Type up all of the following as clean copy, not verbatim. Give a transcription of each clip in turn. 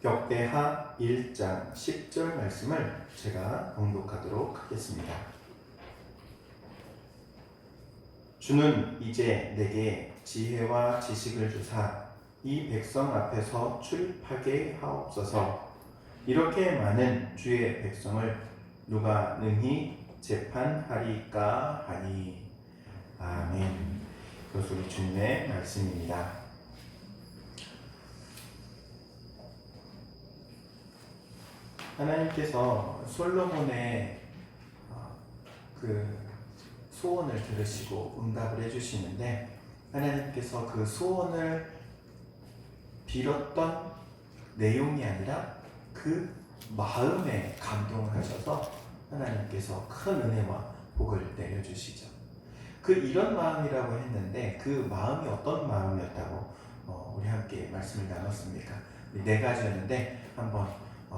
역대하 1장 10절 말씀을 제가 봉독하도록 하겠습니다. 주는 이제 내게 지혜와 지식을 주사 이 백성 앞에서 출입하게 하옵소서. 이렇게 많은 주의 백성을 누가 능히 재판하리까 하니. 아멘. 그것이 우리 주님의 말씀입니다. 하나님께서 솔로몬의 그 소원을 들으시고 응답을 해주시는데, 하나님께서 그 소원을 빌었던 내용이 아니라 그 마음에 감동을 하셔서 하나님께서 큰 은혜와 복을 내려주시죠. 그 이런 마음이라고 했는데 그 마음이 어떤 마음이었다고 우리 함께 말씀을 나눴습니까? 네 가지였는데 한번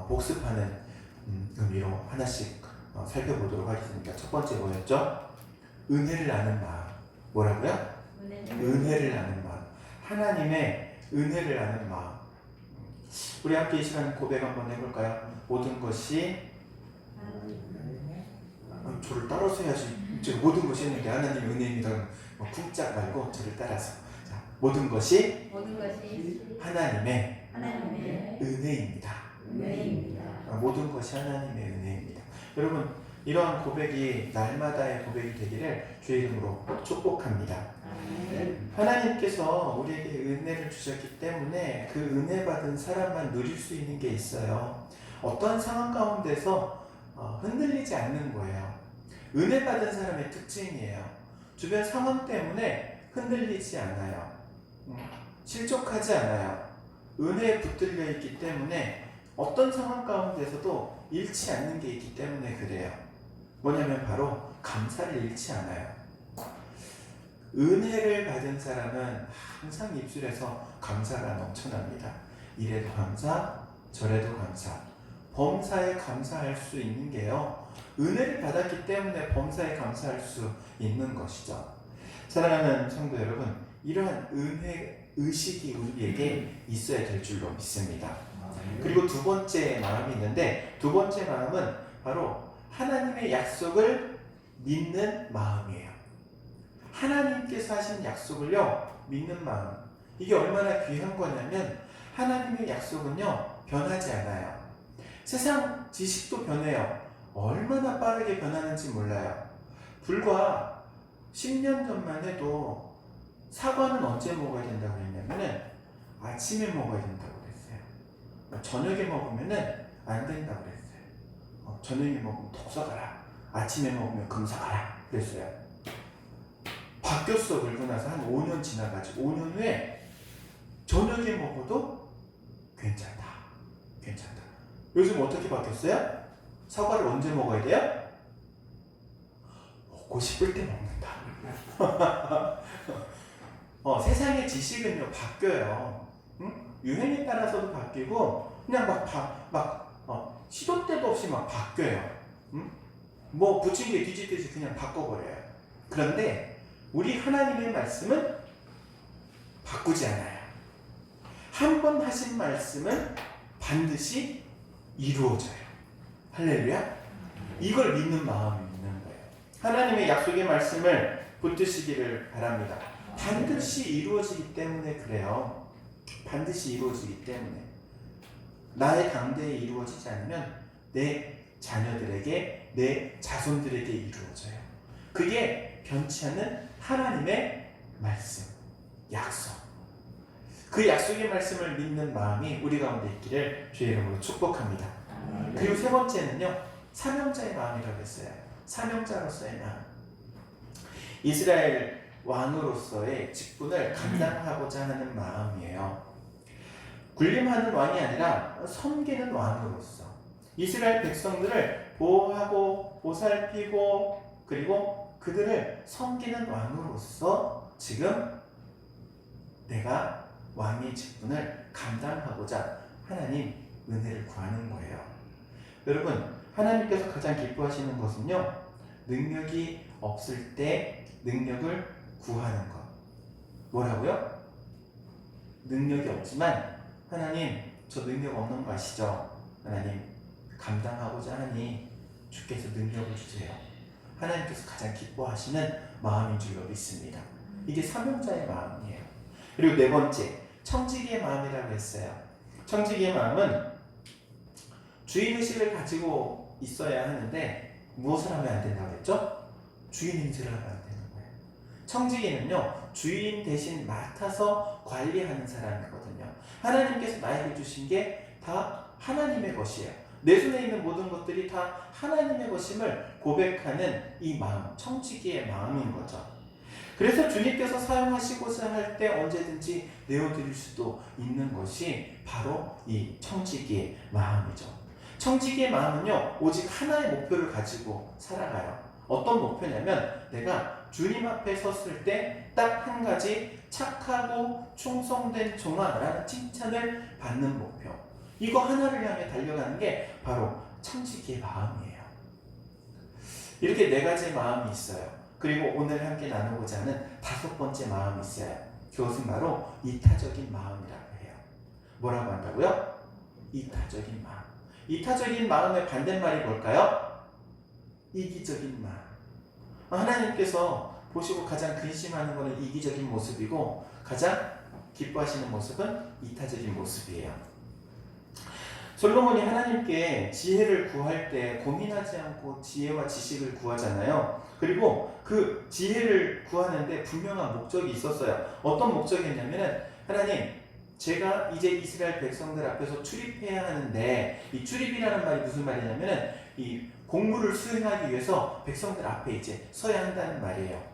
복습하는 의미로 하나씩 살펴보도록 하겠습니다. 첫 번째 뭐였죠? 은혜를 아는 마음. 뭐라고요? 은혜를 아는 마음. 하나님의 은혜를 아는 마음. 우리 함께 이 시간 고백 한번 해볼까요? 모든 것이 저를 따라서 해야지. 모든 것이 했는데 하나님의 은혜입니다. 쿵짝 말고 저를 따라서. 자, 모든 것이 하나님의 은혜입니다. 모든 것이 하나님의 은혜입니다. 여러분, 이러한 고백이 날마다의 고백이 되기를 주의 이름으로 축복합니다. 하나님께서 우리에게 은혜를 주셨기 때문에 그 은혜 받은 사람만 누릴 수 있는 게 있어요. 어떤 상황 가운데서 흔들리지 않는 거예요. 은혜 받은 사람의 특징이에요. 주변 상황 때문에 흔들리지 않아요. 실족하지 않아요. 은혜에 붙들려 있기 때문에 어떤 상황 가운데서도 잃지 않는 게 있기 때문에 그래요. 뭐냐면 바로 감사를 잃지 않아요. 은혜를 받은 사람은 항상 입술에서 감사가 넘쳐납니다. 이래도 감사, 저래도 감사. 범사에 감사할 수 있는 게요, 은혜를 받았기 때문에 범사에 감사할 수 있는 것이죠. 사랑하는 성도 여러분, 이러한 은혜 의식이 우리에게 있어야 될 줄로 믿습니다. 그리고 두 번째 마음이 있는데, 두 번째 마음은 바로 하나님의 약속을 믿는 마음이에요. 하나님께서 하신 약속을요 믿는 마음. 이게 얼마나 귀한 거냐면, 하나님의 약속은요 변하지 않아요. 세상 지식도 변해요. 얼마나 빠르게 변하는지 몰라요. 불과 10년 전만 해도 사과는 언제 먹어야 된다고 했냐면은 아침에 먹어야 된다고 그랬어요. 저녁에 먹으면은 안 된다고 그랬어요. 저녁에 먹으면 독사가라, 아침에 먹으면 금사가라 그랬어요. 바뀌었어. 그러고 나서 한 5년 지나가지고 5년 후에 저녁에 먹어도 괜찮다. 요즘 어떻게 바뀌었어요? 사과를 언제 먹어야 돼요? 먹고 싶을 때 먹는다. 세상의 지식은요 바뀌어요. 유행에 따라서도 바뀌고 그냥 시도 때도 없이 막 바뀌어요. 뭐 붙인 게 뒤집듯이 그냥 바꿔버려요. 그런데 우리 하나님의 말씀은 바꾸지 않아요. 한 번 하신 말씀은 반드시 이루어져요. 할렐루야. 이걸 믿는 마음이 있는 거예요. 하나님의 약속의 말씀을 붙드시기를 바랍니다. 반드시 이루어지기 때문에 그래요. 반드시 이루어지기 때문에. 나의 강대에 이루어지지 않으면 내 자녀들에게, 내 자손들에게 이루어져요. 그게 변치 않는 하나님의 말씀, 약속. 그 약속의 말씀을 믿는 마음이 우리 가운데 있기를 주의 이름으로 축복합니다. 그리고 세 번째는요, 사명자의 마음이라고 했어요. 사명자로서의 마음. 이스라엘 왕으로서의 직분을 감당하고자 하는 마음이에요. 군림하는 왕이 아니라 섬기는 왕으로서 이스라엘 백성들을 보호하고 보살피고 그리고 그들을 섬기는 왕으로서 지금 내가 왕의 직분을 감당하고자 하나님 은혜를 구하는 거예요. 여러분, 하나님께서 가장 기뻐하시는 것은요, 능력이 없을 때 능력을 구하는 것. 뭐라고요? 능력이 없지만 하나님, 저 능력 없는 거 아시죠? 하나님 감당하고자 하니 주께서 능력을 주세요. 하나님께서 가장 기뻐하시는 마음인 줄로 믿습니다. 이게 사명자의 마음이에요. 그리고 네 번째, 청지기의 마음이라고 했어요. 청지기의 마음은 주인의식을 가지고 있어야 하는데 무엇을 하면 안 된다고 했죠? 주인 행세를 하면 안 되는 거예요. 청지기는요, 주인 대신 맡아서 관리하는 사람이거든요. 하나님께서 나에게 주신 게 다 하나님의 것이에요. 내 손에 있는 모든 것들이 다 하나님의 것임을 고백하는 이 마음, 청지기의 마음인 거죠. 그래서 주님께서 사용하시고자 할 때 언제든지 내어드릴 수도 있는 것이 바로 이 청지기의 마음이죠. 청지기의 마음은요, 오직 하나의 목표를 가지고 살아가요. 어떤 목표냐면 내가 주님 앞에 섰을 때 딱 한 가지 착하고 충성된 종아라는 칭찬을 받는 목표, 이거 하나를 향해 달려가는 게 바로 청지기의 마음이에요. 이렇게 네 가지의 마음이 있어요. 그리고 오늘 함께 나누고자 하는 다섯 번째 마음이 있어요. 그것은 바로 이타적인 마음이라고 해요. 뭐라고 한다고요? 이타적인 마음. 이타적인 마음의 반대말이 뭘까요? 이기적인 마음. 하나님께서 보시고 가장 근심하는 것은 이기적인 모습이고 가장 기뻐하시는 모습은 이타적인 모습이에요. 솔로몬이 하나님께 지혜를 구할 때 고민하지 않고 지혜와 지식을 구하잖아요. 그리고 그 지혜를 구하는데 분명한 목적이 있었어요. 어떤 목적이었냐면은, 하나님, 제가 이제 이스라엘 백성들 앞에서 출입해야 하는데, 이 출입이라는 말이 무슨 말이냐면은 이 공무를 수행하기 위해서 백성들 앞에 이제 서야 한다는 말이에요.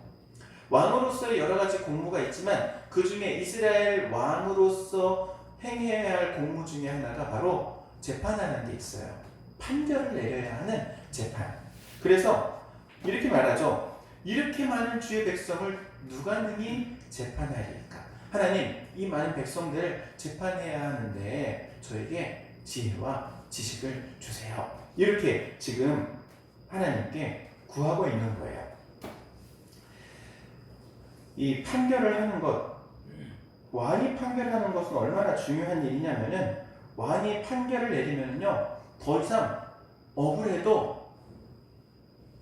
왕으로서의 여러 가지 공무가 있지만 그 중에 이스라엘 왕으로서 행해야 할 공무 중에 하나가 바로 재판하는 게 있어요. 판결을 내려야 하는 재판. 그래서 이렇게 말하죠. 이렇게 많은 주의 백성을 누가 능히 재판하리까? 하나님, 이 많은 백성들을 재판해야 하는데 저에게 지혜와 지식을 주세요. 이렇게 지금 하나님께 구하고 있는 거예요. 이 판결을 하는 것, 왕이 판결하는 것은 얼마나 중요한 일이냐면은, 왕이 판결을 내리면요, 더 이상 억울해도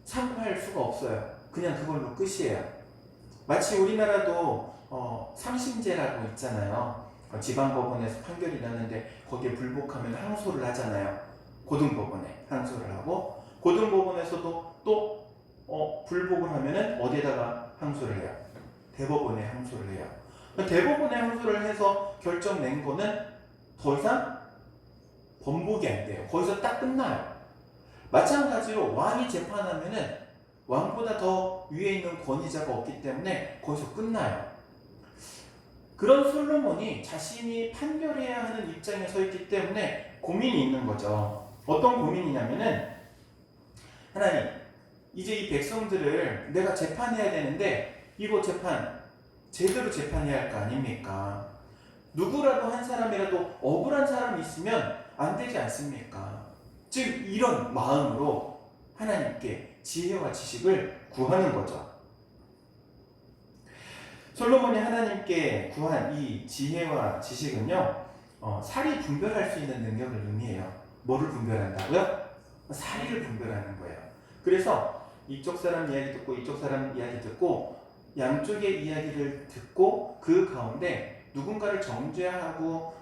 참고할 수가 없어요. 그냥 그걸로 끝이에요. 마치 우리나라도 상심제라고 있잖아요. 지방법원에서 판결이 나는데 거기에 불복하면 항소를 하잖아요. 고등법원에 항소를 하고, 고등법원에서도 또 불복을 하면은 어디에다가 항소를 해요? 대법원에 항소를 해요. 대법원에 항소를 해서 결정 낸 거는 더 이상 번복이 안 돼요. 거기서 딱 끝나요. 마찬가지로 왕이 재판하면은 왕보다 더 위에 있는 권위자가 없기 때문에 거기서 끝나요. 그런 솔로몬이 자신이 판결해야 하는 입장에 서 있기 때문에 고민이 있는 거죠. 어떤 고민이냐면은, 하나님, 이제 이 백성들을 내가 재판해야 되는데 이거 재판 제대로 재판해야 할 거 아닙니까? 누구라도 한 사람이라도 억울한 사람이 있으면 안 되지 않습니까? 즉 이런 마음으로 하나님께 지혜와 지식을 구하는 거죠. 솔로몬이 하나님께 구한 이 지혜와 지식은요, 사리 분별할 수 있는 능력을 의미해요. 뭐를 분별한다고요? 사리를 분별하는 거예요. 그래서 이쪽 사람 이야기 듣고 이쪽 사람 이야기 듣고 양쪽의 이야기를 듣고 그 가운데 누군가를 정죄하고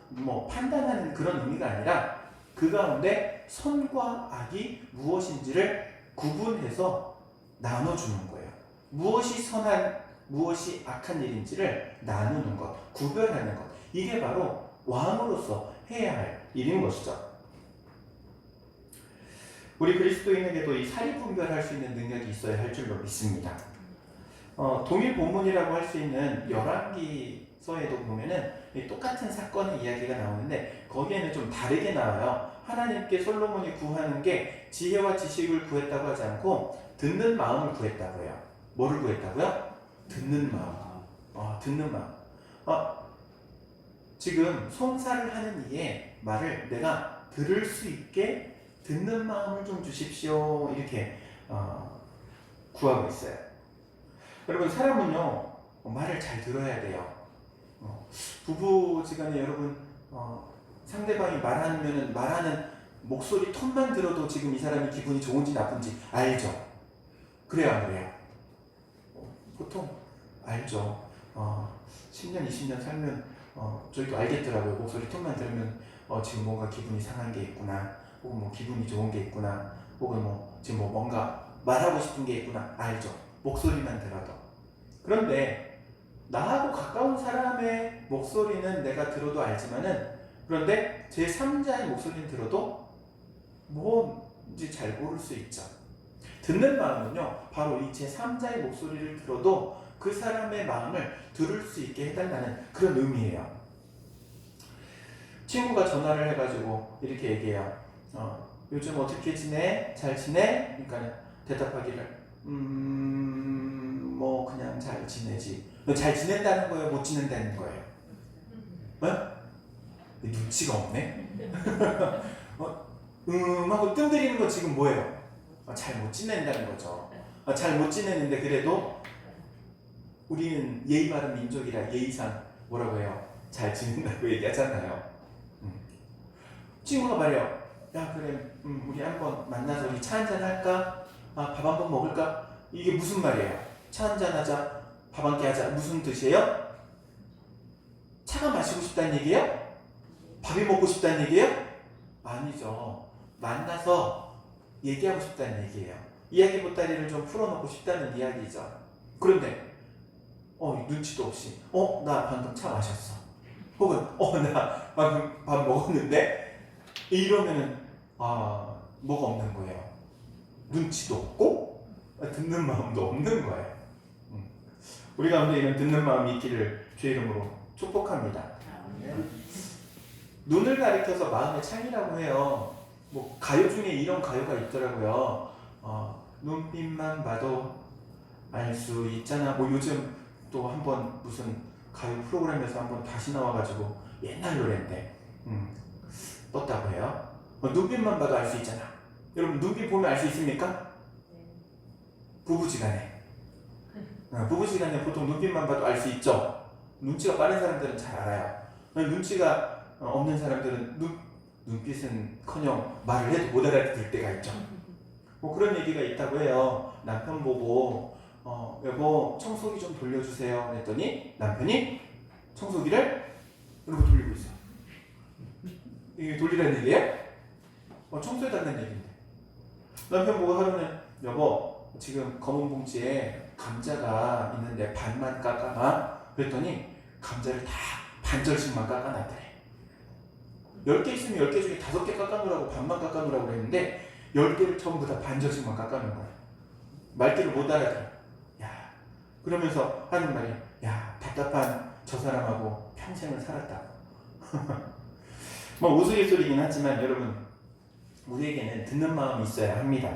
판단하는 그런 의미가 아니라 그 가운데 선과 악이 무엇인지를 구분해서 나눠주는 거예요. 무엇이 선한, 무엇이 악한 일인지를 나누는 것, 구별하는 것. 이게 바로 왕으로서 해야 할 일인 것이죠. 우리 그리스도인에게도 이 사리 분별할 수 있는 능력이 있어야 할 줄로 믿습니다. 동일 본문이라고 할 수 있는 열왕기서에도 보면은 똑같은 사건의 이야기가 나오는데 거기에는 좀 다르게 나와요. 하나님께 솔로몬이 구하는 게 지혜와 지식을 구했다고 하지 않고 듣는 마음을 구했다고 해요. 뭐를 구했다고요? 듣는 마음. 듣는 마음. 지금 송사를 하는 이의 말을 내가 들을 수 있게 듣는 마음을 좀 주십시오. 이렇게 구하고 있어요. 여러분, 사람은요 말을 잘 들어야 돼요. 부부지간에 여러분 상대방이 말하는 목소리 톤만 들어도 지금 이 사람이 기분이 좋은지 나쁜지 알죠? 그래요, 안 그래요? 보통 알죠. 10년, 20년 살면 저희도 알겠더라고요. 목소리 톤만 들으면 지금 뭔가 기분이 상한 게 있구나, 혹은 뭐 기분이 좋은 게 있구나, 혹은 뭐 지금 뭐 뭔가 말하고 싶은 게 있구나, 알죠? 목소리만 들어도. 그런데 나하고 가까운 사람의 목소리는 내가 들어도 알지만은, 그런데 제3자의 목소리는 들어도 뭔지 잘 모를 수 있죠. 듣는 마음은요, 바로 이 제3자의 목소리를 들어도 그 사람의 마음을 들을 수 있게 해달라는 그런 의미예요. 친구가 전화를 해가지고 이렇게 얘기해요. 요즘 어떻게 지내? 잘 지내? 그러니까 대답하기를 뭐 그냥 잘 지내지. 잘 지낸다는 거예요? 못 지낸다는 거예요? 눈치가 없네? 하고 뜸들이는 거 지금 뭐예요? 잘 못 지낸다는 거죠. 잘 못 지내는데 그래도 우리는 예의 바른 민족이라 예의상 뭐라고 해요? 잘 지낸다고 얘기하잖아요. 친구가 말해요. 야, 그래, 우리 한번 만나서 우리 차 한잔 할까? 밥 한번 먹을까? 이게 무슨 말이에요? 차 한잔 하자, 밥 한 끼 하자. 무슨 뜻이에요? 차가 마시고 싶다는 얘기예요? 밥이 먹고 싶다는 얘기예요? 아니죠. 만나서 얘기하고 싶다는 얘기예요. 이야기 보따리를 좀 풀어놓고 싶다는 이야기죠. 그런데 눈치도 없이 나 방금 차 마셨어. 혹은 나 방금 밥 먹었는데, 이러면은 뭐가 없는 거예요. 눈치도 없고 듣는 마음도 없는 거예요. 우리 가운데 이런 듣는 마음이 있기를 주의 이름으로 축복합니다. 눈을 가리켜서 마음의 창이라고 해요. 뭐 가요 중에 이런 가요가 있더라고요. 눈빛만 봐도 알 수 있잖아. 뭐 요즘 또 한번 무슨 가요 프로그램에서 한번 다시 나와가지고 옛날 노래인데 떴다고 해요. 눈빛만 봐도 알 수 있잖아. 여러분 눈빛 보면 알 수 있습니까? 부부지간에 보통 눈빛만 봐도 알 수 있죠. 눈치가 빠른 사람들은 잘 알아요. 눈치가 없는 사람들은 눈빛은커녕 말을 해도 못 알아듣을 때가 있죠. 뭐 그런 얘기가 있다고 해요. 남편 보고 여보 청소기 좀 돌려주세요 그랬더니 남편이 청소기를 이러고 돌리고 있어요. 이게 돌리라는 얘기예요? 청소해달라는 얘기인데. 남편 보고 하루는 여보 지금 검은 봉지에 감자가 있는데 반만 깎아놔. 그랬더니 감자를 다 반절씩만 깎아놨더래. 10개 있으면 10개 중에 5개 깎아놓으라고 반만 깎아놓으라고 그랬는데 10개를 전부 다 반절씩만 깎아놓은 거야. 말귀를 못 알아들어. 야, 그러면서 하는 말이 답답한 저 사람하고 평생을 살았다고. 뭐 우스갯소리긴 하지만 여러분 우리에게는 듣는 마음이 있어야 합니다.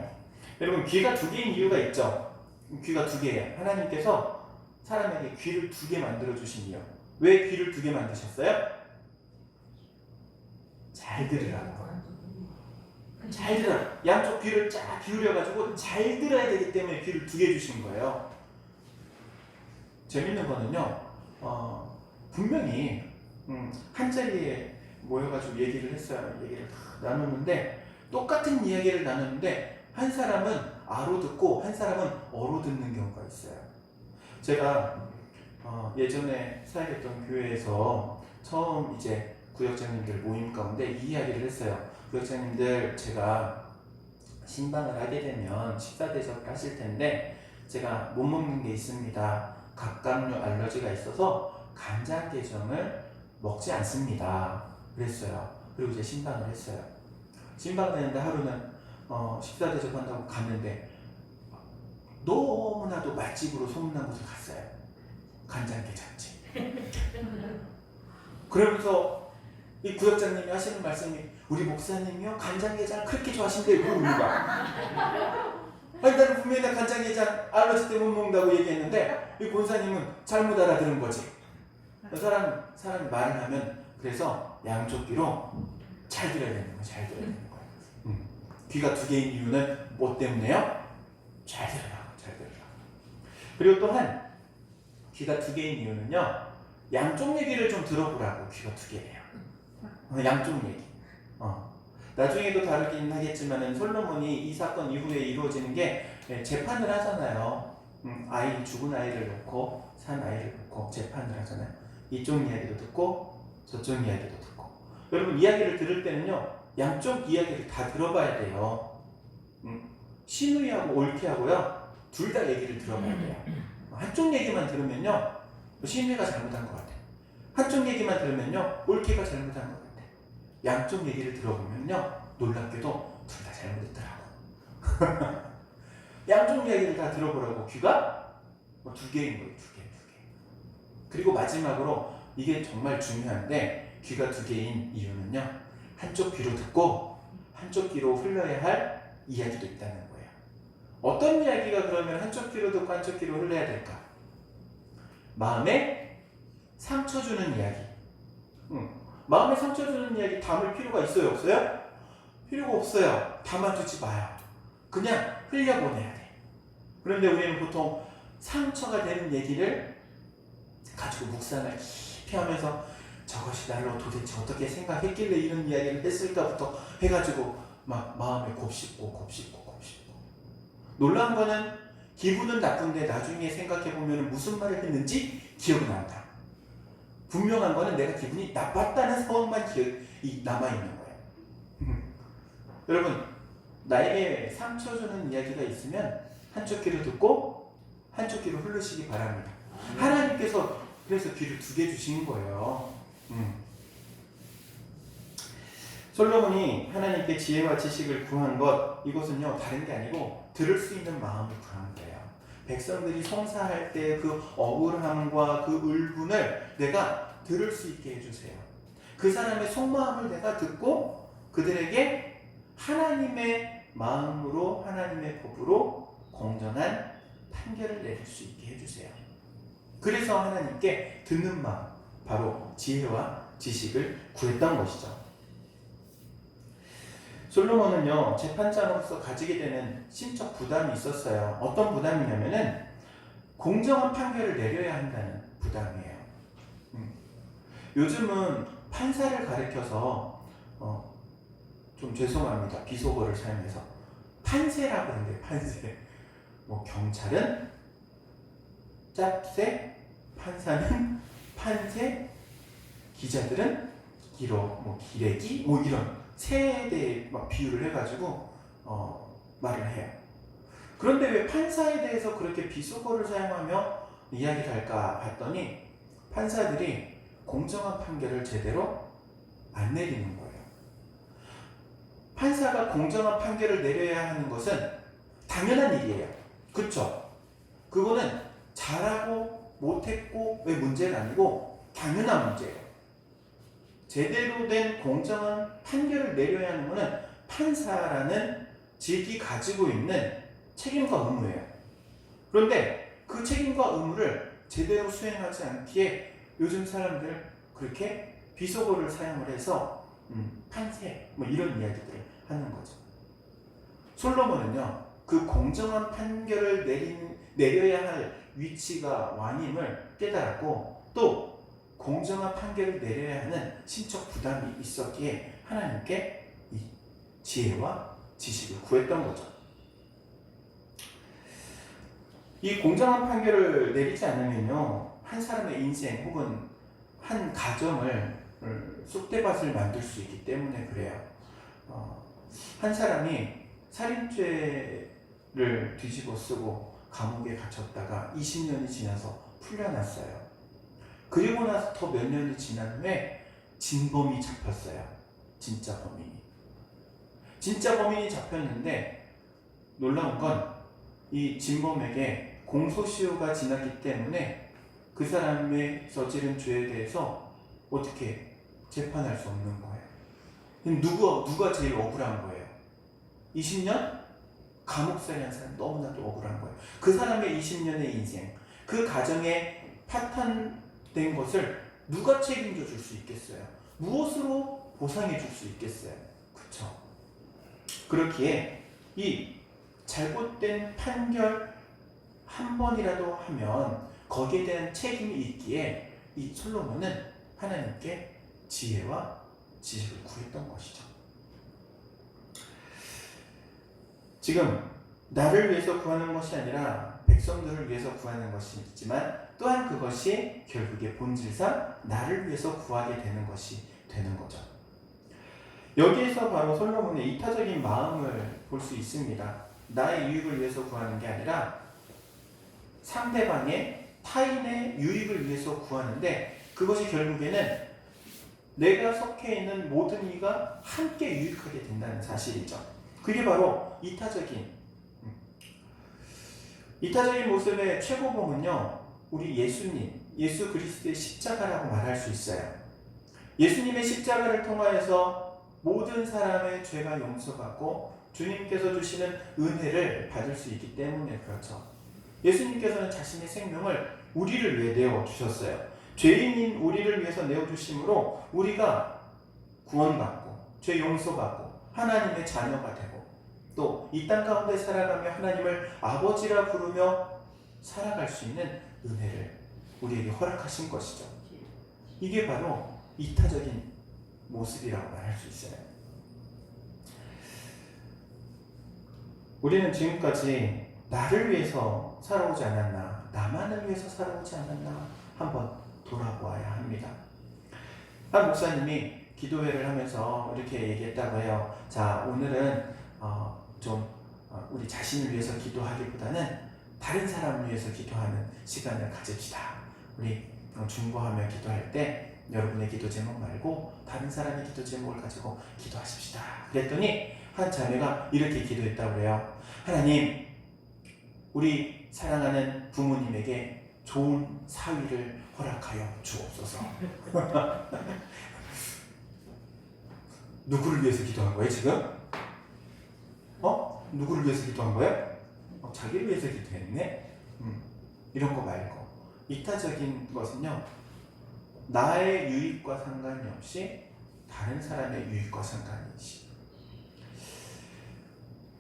여러분 귀가 2개인 이유가 있죠. 귀가 2개예요. 하나님께서 사람에게 귀를 2개 만들어 주신 이유. 왜 귀를 2개 만드셨어요? 잘 들으라고. 잘 들어. 양쪽 귀를 쫙 기울여가지고 잘 들어야 되기 때문에 귀를 2개 주신 거예요. 재밌는 거는요. 분명히 한 자리에 모여가지고 얘기를 했어요. 얘기를 다 나누는데 똑같은 이야기를 나누는데 한 사람은 아로 듣고 한 사람은 어로 듣는 경우가 있어요. 제가 예전에 사역했던 교회에서 처음 이제 구역장님들 모임 가운데 이 이야기를 했어요. 구역장님들 제가 신방을 하게 되면 식사 대접을 하실 텐데 제가 못 먹는 게 있습니다. 갑각류 알러지가 있어서 간장게장을 먹지 않습니다. 그랬어요. 그리고 이제 신방을 했어요. 신방을 했는데 하루는 식사 대접한다고 갔는데 너무나도 맛집으로 소문난 곳을 갔어요. 간장게장집. 그러면서 이 구역장님이 하시는 말씀이 우리 목사님이요 간장게장 그렇게 좋아하신대요. 그 의미가. 아니 나는 분명히 나 간장게장 알러지 때문에 못 먹는다고 얘기했는데 이 본사님은 잘못 알아들은 거지. 사람이 말을 하면 그래서 양쪽 귀로 잘 들어야 되는 거야. 잘 들어야 되는 거야. 귀가 2개인 이유는 뭐 때문에요? 잘 들으라고. 잘 들으라고. 그리고 또한 귀가 2개인 이유는요. 양쪽 얘기를 좀 들어보라고 귀가 2개예요. 양쪽 얘기. 나중에도 다루긴 하겠지만은 솔로몬이 이 사건 이후에 이루어지는 게 재판을 하잖아요. 죽은 아이를 놓고 산 아이를 놓고 재판을 하잖아요. 이쪽 이야기도 듣고 저쪽 이야기도 듣고. 여러분 이야기를 들을 때는요 양쪽 이야기를 다 들어봐야 돼요. 신우이하고 옳기하고요 둘 다 얘기를 들어봐야 돼요. 한쪽 얘기만 들으면요 신우이가 잘못한 것 같아요. 한쪽 얘기만 들으면요 옳기가 잘못한 것 같아요. 양쪽 얘기를 들어보면요 놀랍게도 둘 다 잘못했더라고. 양쪽 얘기를 다 들어보라고. 귀가 두 개인 거예요. 두 개. 그리고 마지막으로 이게 정말 중요한데 귀가 두 개인 이유는요 한쪽 귀로 듣고 한쪽 귀로 흘러야 할 이야기도 있다는 거예요. 어떤 이야기가 그러면 한쪽 귀로 듣고 한쪽 귀로 흘러야 될까? 마음에 상처 주는 이야기. 마음에 상처 주는 이야기 담을 필요가 있어요? 없어요? 필요가 없어요. 담아두지 마요. 그냥 흘려보내야 돼. 그런데 우리는 보통 상처가 되는 얘기를 가지고 묵상을 깊이 하면서 저것이 나를 도대체 어떻게 생각했길래 이런 이야기를 했을까부터 해가지고 막 마음에 곱씹고 놀라운 거는 기분은 나쁜데 나중에 생각해보면 무슨 말을 했는지 기억이 난다. 분명한 거는 내가 기분이 나빴다는 상황만 기억이 남아있는 거예요. 여러분 나에게 상처 주는 이야기가 있으면 한쪽 귀로 듣고 한쪽 귀로 흘리시기 바랍니다. 하나님께서 그래서 귀를 두 개 주신 거예요. 솔로몬이 하나님께 지혜와 지식을 구한 것 이것은요 다른 게 아니고 들을 수 있는 마음을 구한 거예요. 백성들이 송사할 때 그 억울함과 그 울분을 내가 들을 수 있게 해주세요. 그 사람의 속마음을 내가 듣고 그들에게 하나님의 마음으로 하나님의 법으로 공정한 판결을 내릴 수 있게 해주세요. 그래서 하나님께 듣는 마음, 바로 지혜와 지식을 구했던 것이죠. 솔로몬은요 재판장으로서 가지게 되는 신적 부담이 있었어요. 어떤 부담이냐면은 공정한 판결을 내려야 한다는 부담이에요. 요즘은 판사를 가리켜서 좀 죄송합니다. 비속어를 사용해서 판세라고 하는데 판세. 경찰은 짭새, 판사는 판세, 기자들은 기록, 기레기, 이런 새에 대해 막 비유를 해가지고 말을 해요. 그런데 왜 판사에 대해서 그렇게 비속어를 사용하며 이야기를 할까 봤더니 판사들이 공정한 판결을 제대로 안 내리는 거예요. 판사가 공정한 판결을 내려야 하는 것은 당연한 일이에요. 그렇죠? 그거는 잘하고 못했고 왜 문제가 아니고 당연한 문제예요. 제대로 된 공정한 판결을 내려야 하는 것은 판사라는 직이 가지고 있는 책임과 의무예요. 그런데 그 책임과 의무를 제대로 수행하지 않기에 요즘 사람들 그렇게 비속어를 사용을 해서 판세 이런 이야기들을 하는 거죠. 솔로몬은요 그 공정한 판결을 내려야 할 위치가 왕임을 깨달았고 또 공정한 판결을 내려야 하는 신적 부담이 있었기에 하나님께 이 지혜와 지식을 구했던 거죠. 이 공정한 판결을 내리지 않으면요 한 사람의 인생 혹은 한 가정을 쑥대밭을 만들 수 있기 때문에 그래요. 한 사람이 살인죄를 뒤집어 쓰고 감옥에 갇혔다가 20년이 지나서 풀려났어요. 그리고 나서 더 몇 년이 지난 후에 진범이 잡혔어요. 진짜 범인이 잡혔는데 놀라운 건 이 진범에게 공소시효가 지났기 때문에 그 사람의 저지른 죄에 대해서 어떻게 재판할 수 없는 거예요. 누가 제일 억울한 거예요? 20년? 감옥살이한 사람 너무나도 억울한 거예요. 그 사람의 20년의 인생, 그 가정에 파탄된 것을 누가 책임져 줄 수 있겠어요? 무엇으로 보상해 줄 수 있겠어요? 그렇죠? 그렇기에 이 잘못된 판결 한 번이라도 하면 거기에 대한 책임이 있기에 이 솔로몬은 하나님께 지혜와 지식을 구했던 것이죠. 지금 나를 위해서 구하는 것이 아니라 백성들을 위해서 구하는 것이 있지만 또한 그것이 결국에 본질상 나를 위해서 구하게 되는 것이 되는 거죠. 여기에서 바로 솔로몬의 이타적인 마음을 볼 수 있습니다. 나의 유익을 위해서 구하는 게 아니라 상대방의 타인의 유익을 위해서 구하는데 그것이 결국에는 내가 속해 있는 모든 이가 함께 유익하게 된다는 사실이죠. 그게 바로 이타적인 모습의 최고봉은요, 우리 예수님, 예수 그리스도의 십자가라고 말할 수 있어요. 예수님의 십자가를 통하여서 모든 사람의 죄가 용서받고 주님께서 주시는 은혜를 받을 수 있기 때문에 그렇죠. 예수님께서는 자신의 생명을 우리를 위해 내어주셨어요. 죄인인 우리를 위해서 내어주심으로 우리가 구원받고 죄 용서받고 하나님의 자녀가 되고 또 이 땅 가운데 살아가며 하나님을 아버지라 부르며 살아갈 수 있는 은혜를 우리에게 허락하신 것이죠. 이게 바로 이타적인 모습이라고 말할 수 있어요. 우리는 지금까지 나를 위해서 살아오지 않았나, 나만을 위해서 살아오지 않았나 한번 돌아보아야 합니다. 한 목사님이 기도회를 하면서 이렇게 얘기했다고 해요. 자, 오늘은 우리 자신을 위해서 기도하기보다는 다른 사람을 위해서 기도하는 시간을 가집시다. 우리 중보하며 기도할 때 여러분의 기도 제목 말고 다른 사람의 기도 제목을 가지고 기도하십시다. 그랬더니 한 자매가 이렇게 기도했다고 그래요. 하나님, 우리 사랑하는 부모님에게 좋은 사위를 허락하여 주옵소서. 누구를 위해서 기도한 거예요 지금? 누구를 위해서 기도한 거예요? 자기를 위해서 기도했네? 이런 거 말고 이타적인 것은요, 나의 유익과 상관이 없이 다른 사람의 유익과 상관이 있지.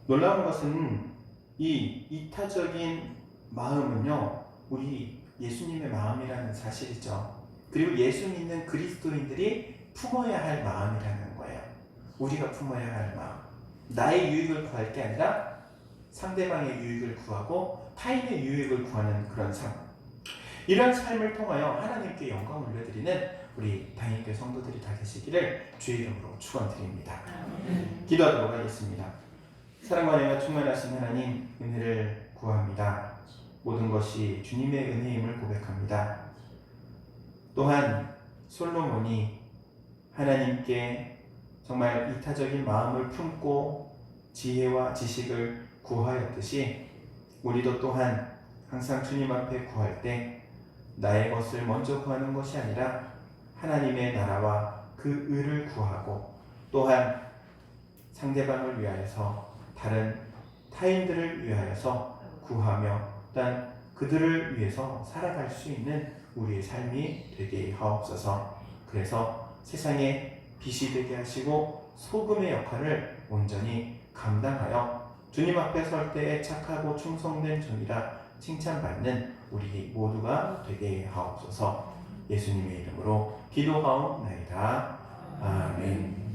놀라운 것은 이 이타적인 마음은요, 우리 예수님의 마음이라는 사실이죠. 그리고 예수 믿는 그리스도인들이 품어야 할 마음이라는 거예요. 우리가 품어야 할 마음. 나의 유익을 구할 게 아니라 상대방의 유익을 구하고 타인의 유익을 구하는 그런 삶. 이런 삶을 통하여 하나님께 영광을 올려드리는 우리 당일교회 성도들이 다 계시기를 주의 이름으로 축원드립니다. 기도하도록 하겠습니다. 사랑과 은혜가 충만하신 하나님, 은혜를 구합니다. 모든 것이 주님의 은혜임을 고백합니다. 또한 솔로몬이 하나님께 정말 이타적인 마음을 품고 지혜와 지식을 구하였듯이 우리도 또한 항상 주님 앞에 구할 때 나의 것을 먼저 구하는 것이 아니라 하나님의 나라와 그 의를 구하고 또한 상대방을 위하여서 다른 타인들을 위하여서 구하며 또한 그들을 위해서 살아갈 수 있는 우리의 삶이 되게 하옵소서. 그래서 세상에 빛이 되게 하시고 소금의 역할을 온전히 감당하여 주님 앞에 설 때에 착하고 충성된 종이라 칭찬받는 우리 모두가 되게 하옵소서. 예수님의 이름으로 기도하옵나이다. 아멘.